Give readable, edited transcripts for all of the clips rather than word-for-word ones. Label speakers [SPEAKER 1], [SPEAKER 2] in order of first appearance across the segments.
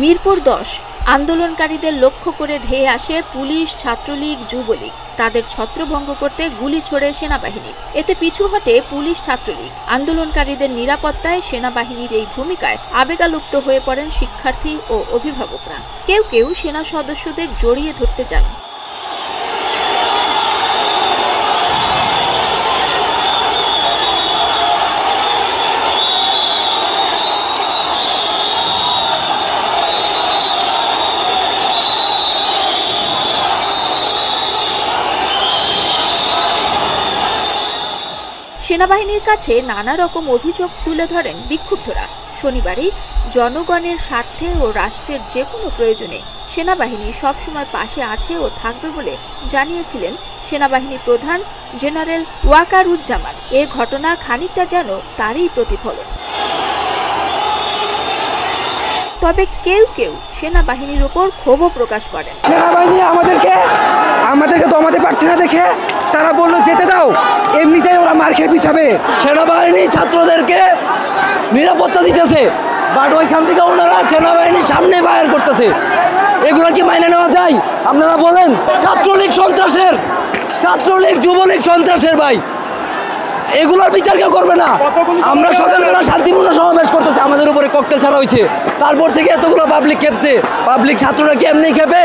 [SPEAKER 1] মিরপুর ১০ আন্দোলনকারীদের লক্ষ্য করে ধেয়ে আসে পুলিশ, ছাত্রলীগ, যুবলীগ। তাদের ছত্রভঙ্গ করতে গুলি ছোড়ে সেনাবাহিনী। এতে পিছু হটে পুলিশ, ছাত্রলীগ। আন্দোলনকারীদের নিরাপত্তায় সেনাবাহিনীর এই ভূমিকায় আবেগালুপ্ত হয়ে পড়েন শিক্ষার্থী ও অভিভাবকরা। কেউ কেউ সেনা সদস্যদের জড়িয়ে ধরতে চান। সেনাবাহিনীর কাছে নানা রকম অভিযোগ তুলে ধরেন বিক্ষুব্ধরা। শনিবারই জনগণের স্বার্থে ও রাষ্ট্রের যে কোনো প্রয়োজনে সেনাবাহিনী সবসময় পাশে আছে ও থাকবে বলে জানিয়েছিলেন সেনাবাহিনী প্রধান জেনারেল ওয়াকারুজ্জামান। এ ঘটনা খানিকটা যেন তারই প্রতিফলন। তবে কেউ কেউ সেনাবাহিনীর উপর ক্ষোভও প্রকাশ করেন।
[SPEAKER 2] সেনাবাহিনী আমাদেরকে দমাতে পারছে না দেখে তারা বললো যেতে দাও, এমনিতেই ওরা মার খেয়ে পিছাবে।
[SPEAKER 3] সেনাবাহিনী ছাত্রদেরকে নিরাপত্তা দিতেছে, বাট ওইখান থেকে ওনারা সেনাবাহিনীর সামনে ফায়ার করতেছে। এগুলো কি মাইনে নেওয়া যায়? আপনারা বলেন। ছাত্রলীগ সন্ত্রাসের, ছাত্রলীগ যুবলীগ সন্ত্রাসের ভাই, এগুলোর বিচার কেউ করবে না। আমরা সকালবেলা শান্তিপূর্ণ সমাবেশ করতেছি, আমাদের উপরে ককটেল ছাড়া হয়েছে, তারপর থেকে এতগুলো পাবলিক খেপছে। পাবলিক ছাত্ররা কি এমনি খেপে?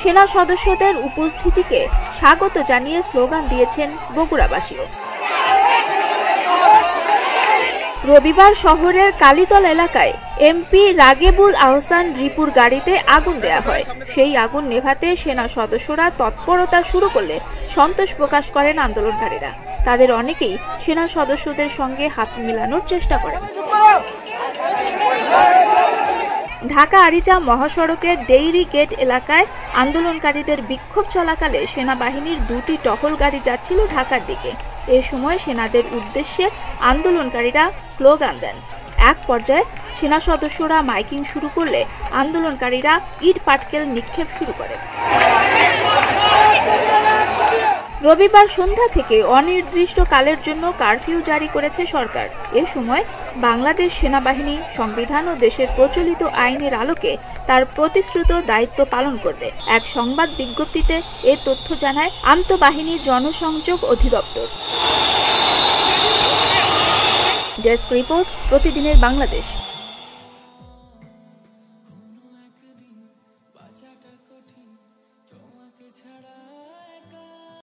[SPEAKER 1] সেনা সদস্যদের উপস্থিতিকে স্বাগত জানিয়ে স্লোগান দিয়েছেন বগুড়াবাসীও। রবিবার শহরের কালীতলা এলাকায় এমপি রাগেবুল আহসান রিপুর গাড়িতে আগুন দেয়া হয়। সেই আগুন নেভাতে সেনা সদস্যরা তৎপরতা শুরু করলে সন্তোষ প্রকাশ করেন আন্দোলনকারীরা। তাদের অনেকেই সেনা সদস্যদের সঙ্গে হাত মিলানোর চেষ্টা করেন। ঢাকা আরিচা মহাসড়কের ডেইরি গেট এলাকায় আন্দোলনকারীদের বিক্ষোভ চলাকালে সেনাবাহিনীর দুটি টহল গাড়ি যাচ্ছিল ঢাকার দিকে। এ সময় সেনাদের উদ্দেশ্যে আন্দোলনকারীরা স্লোগান দেন। এক পর্যায়ে সেনা সদস্যরা মাইকিং শুরু করলে আন্দোলনকারীরা ইট পাটকেল নিক্ষেপ শুরু করে। রবিবার সন্ধ্যা থেকে অনির্দিষ্টকালের জন্য কারফিউ জারি করেছে সরকার। এ সময় বাংলাদেশ সেনাবাহিনী সংবিধান ও দেশের প্রচলিত আইনের আলোকে তার প্রতিশ্রুত দায়িত্ব পালন করবে। এক সংবাদ বিজ্ঞপ্তিতে এ তথ্য জানায় আন্তঃবাহিনী জনসংযোগ অধিদপ্তর। ডেস্ক রিপোর্ট, প্রতিদিনের বাংলাদেশ।